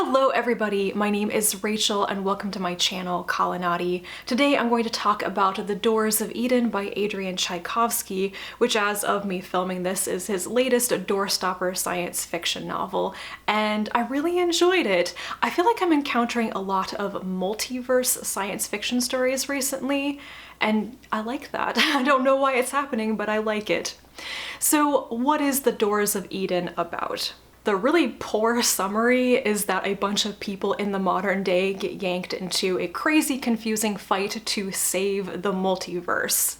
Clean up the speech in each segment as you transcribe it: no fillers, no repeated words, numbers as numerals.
Hello everybody, my name is Rachel and welcome to my channel, Kalinati. Today I'm going to talk about The Doors of Eden by Adrian Tchaikovsky, which as of me filming this is his latest doorstopper science fiction novel, and I really enjoyed it. I feel like I'm encountering a lot of multiverse science fiction stories recently, and I like that. I don't know why it's happening, but I like it. So what is The Doors of Eden about? The really poor summary is that a bunch of people in the modern day get yanked into a crazy, confusing fight to save the multiverse.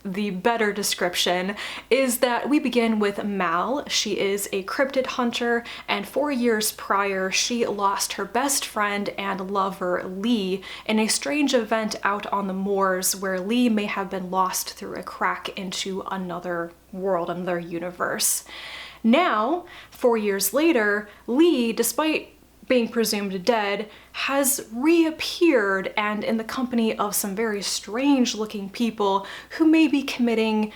The better description is that we begin with Mal. She is a cryptid hunter, and 4 years prior, she lost her best friend and lover, Lee, in a strange event out on the moors where Lee may have been lost through a crack into another world, another universe. Now, 4 years later, Lee, despite being presumed dead, has reappeared and in the company of some very strange looking people who may be committing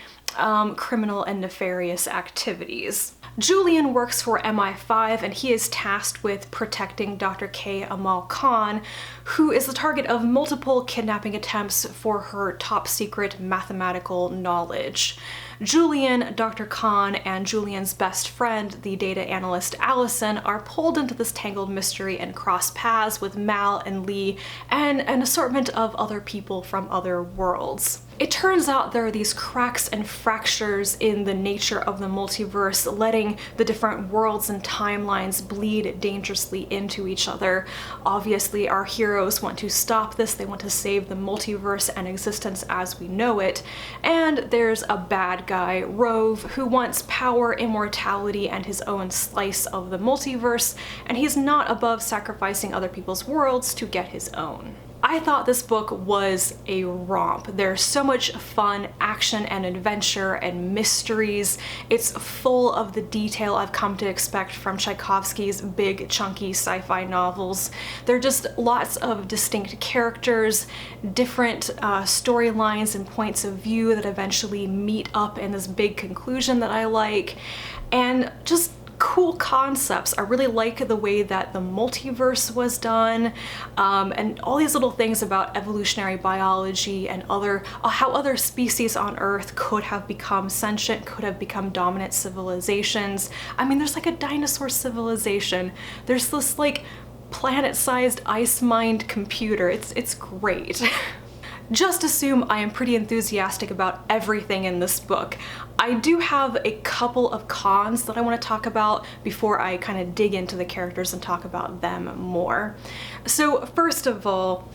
criminal and nefarious activities. Julian works for MI5 and he is tasked with protecting Dr. K. Amal Khan, who is the target of multiple kidnapping attempts for her top secret mathematical knowledge. Julian, Dr. Khan, and Julian's best friend, the data analyst Alison, are pulled into this tangled mystery and cross paths with Mal and Lee and an assortment of other people from other worlds. It turns out there are these cracks and fractures in the nature of the multiverse, letting the different worlds and timelines bleed dangerously into each other. Obviously, our heroes want to stop this, they want to save the multiverse and existence as we know it, and there's a bad guy, Rove, who wants power, immortality, and his own slice of the multiverse, and he's not above sacrificing other people's worlds to get his own. I thought this book was a romp. There's so much fun, action, and adventure, and mysteries. It's full of the detail I've come to expect from Tchaikovsky's big, chunky sci-fi novels. There are just lots of distinct characters, different storylines and points of view that eventually meet up in this big conclusion that I like, and just cool concepts. I really like the way that the multiverse was done, and all these little things about evolutionary biology and how other species on Earth could have become sentient, could have become dominant civilizations. I mean, there's like a dinosaur civilization. There's this like planet-sized ice mined computer. It's great. Just assume I am pretty enthusiastic about everything in this book. I do have a couple of cons that I want to talk about before I kind of dig into the characters and talk about them more. So first of all,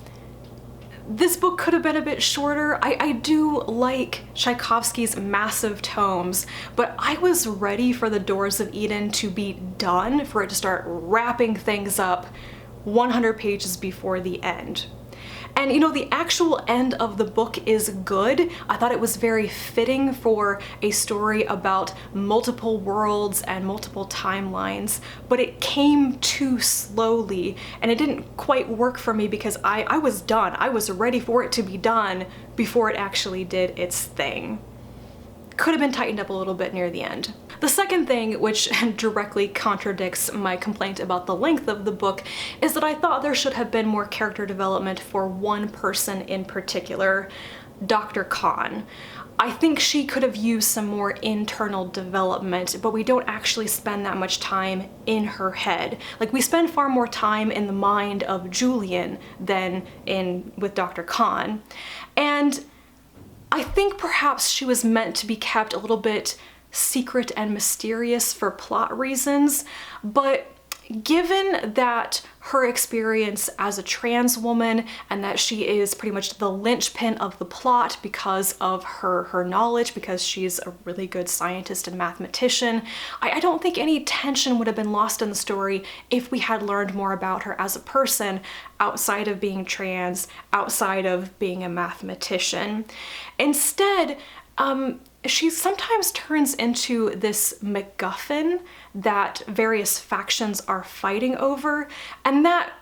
this book could have been a bit shorter. I do like Tchaikovsky's massive tomes, but I was ready for The Doors of Eden to be done, for it to start wrapping things up 100 pages before the end. And you know, the actual end of the book is good. I thought it was very fitting for a story about multiple worlds and multiple timelines, but it came too slowly and it didn't quite work for me because I was done. I was ready for it to be done before it actually did its thing. Could have been tightened up a little bit near the end. The second thing, which directly contradicts my complaint about the length of the book, is that I thought there should have been more character development for one person in particular, Dr. Khan. I think she could have used some more internal development, but we don't actually spend that much time in her head. Like, we spend far more time in the mind of Julian than with Dr. Khan. And I think perhaps she was meant to be kept a little bit secret and mysterious for plot reasons, but given that her experience as a trans woman and that she is pretty much the linchpin of the plot because of her knowledge, because she's a really good scientist and mathematician, I don't think any tension would have been lost in the story if we had learned more about her as a person outside of being trans, outside of being a mathematician. Instead, she sometimes turns into this MacGuffin that various factions are fighting over, and that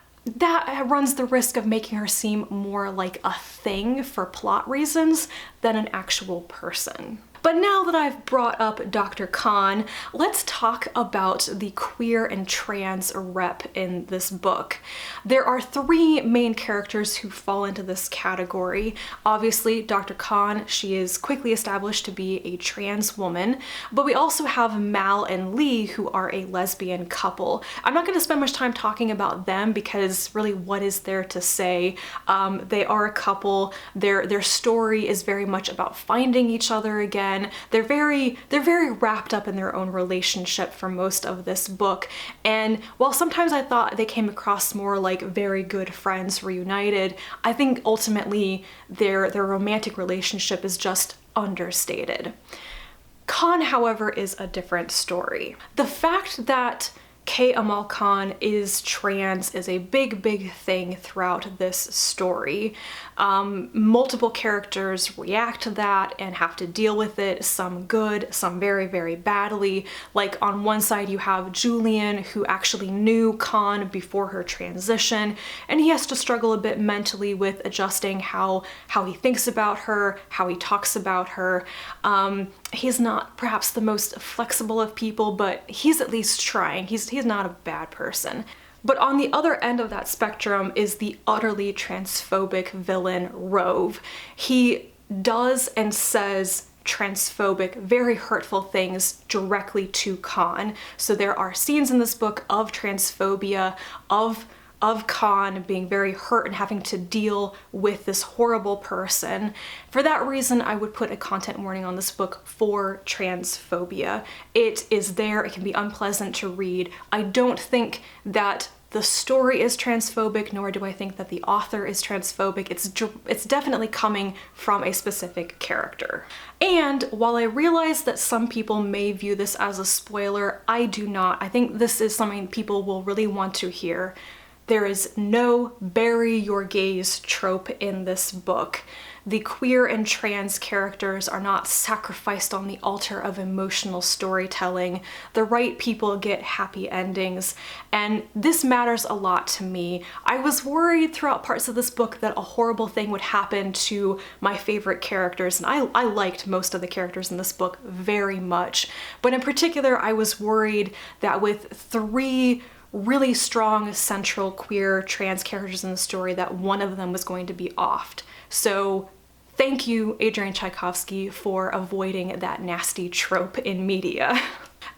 runs the risk of making her seem more like a thing for plot reasons than an actual person. But now that I've brought up Dr. Khan, let's talk about the queer and trans rep in this book. There are three main characters who fall into this category. Obviously, Dr. Khan, she is quickly established to be a trans woman, but we also have Mal and Lee, who are a lesbian couple. I'm not going to spend much time talking about them because really what is there to say? They are a couple. Their story is very much about finding each other again. They're very wrapped up in their own relationship for most of this book. And while sometimes I thought they came across more like very good friends reunited, I think ultimately their romantic relationship is just understated. Khan, however, is a different story. The fact that K. Amal Khan is trans is a big thing throughout this story. Multiple characters react to that and have to deal with it, some good, some very badly. Like on one side you have Julian, who actually knew Khan before her transition, and he has to struggle a bit mentally with adjusting how he thinks about her, how he talks about her. He's not perhaps the most flexible of people, but he's at least trying. He's not a bad person. But on the other end of that spectrum is the utterly transphobic villain, Rove. He does and says transphobic, very hurtful things directly to Khan. So there are scenes in this book of transphobia, of Khan being very hurt and having to deal with this horrible person. For that reason, I would put a content warning on this book for transphobia. It is there, it can be unpleasant to read. I don't think that the story is transphobic, nor do I think that the author is transphobic. It's definitely coming from a specific character. And while I realize that some people may view this as a spoiler, I do not. I think this is something people will really want to hear. There is no bury your gays trope in this book. The queer and trans characters are not sacrificed on the altar of emotional storytelling. The right people get happy endings, and this matters a lot to me. I was worried throughout parts of this book that a horrible thing would happen to my favorite characters, and I liked most of the characters in this book very much. But in particular, I was worried that with three really strong central queer trans characters in the story that one of them was going to be offed. So thank you, Adrian Tchaikovsky, for avoiding that nasty trope in media.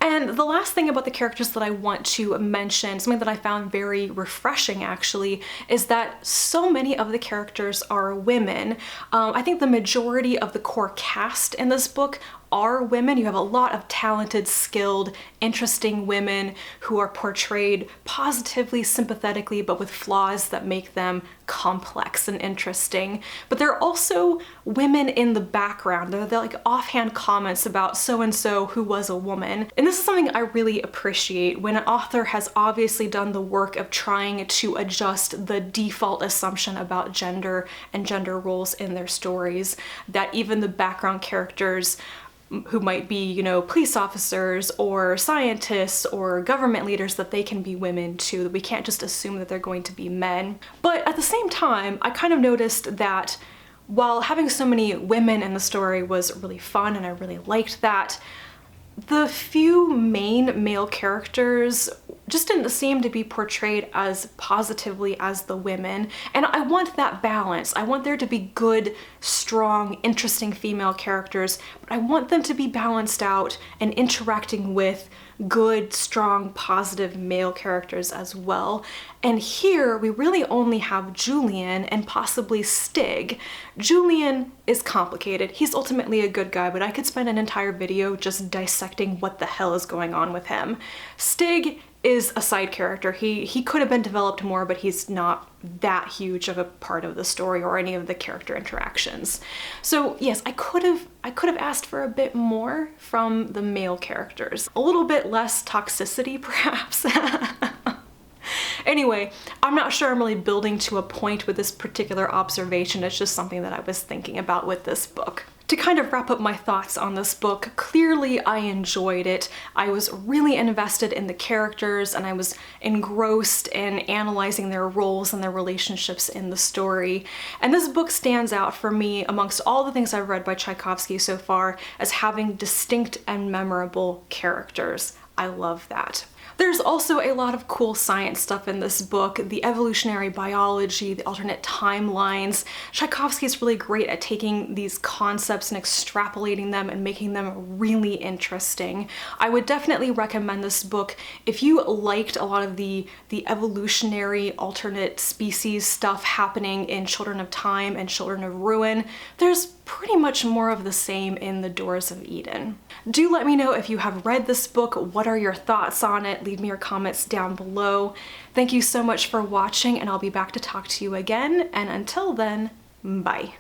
And the last thing about the characters that I want to mention, something that I found very refreshing actually, is that so many of the characters are women. I think the majority of the core cast in this book are women. You have a lot of talented, skilled, interesting women who are portrayed positively, sympathetically, but with flaws that make them complex and interesting. But there are also women in the background. They're like offhand comments about so-and-so who was a woman. And this is something I really appreciate when an author has obviously done the work of trying to adjust the default assumption about gender and gender roles in their stories, that even the background characters who might be, you know, police officers or scientists or government leaders, that they can be women too, that we can't just assume that they're going to be men. But at the same time, I kind of noticed that while having so many women in the story was really fun and I really liked that, the few main male characters just didn't seem to be portrayed as positively as the women. And I want that balance. I want there to be good, strong, interesting female characters, but I want them to be balanced out and interacting with good, strong, positive male characters as well. And here we really only have Julian and possibly Stig. Julian is complicated. He's ultimately a good guy, but I could spend an entire video just dissecting what the hell is going on with him. Stig is a side character. He could have been developed more, but he's not that huge of a part of the story or any of the character interactions. So yes, I could have asked for a bit more from the male characters. A little bit less toxicity, perhaps. Anyway, I'm not sure I'm really building to a point with this particular observation. It's just something that I was thinking about with this book. To kind of wrap up my thoughts on this book, clearly I enjoyed it. I was really invested in the characters and I was engrossed in analyzing their roles and their relationships in the story. And this book stands out for me amongst all the things I've read by Tchaikovsky so far as having distinct and memorable characters. I love that. There's also a lot of cool science stuff in this book, the evolutionary biology, the alternate timelines. Tchaikovsky is really great at taking these concepts and extrapolating them and making them really interesting. I would definitely recommend this book if you liked a lot of the evolutionary alternate species stuff happening in Children of Time and Children of Ruin. There's pretty much more of the same in The Doors of Eden. Do let me know if you have read this book. What are your thoughts on it? Leave me your comments down below. Thank you so much for watching, and I'll be back to talk to you again. And until then, bye.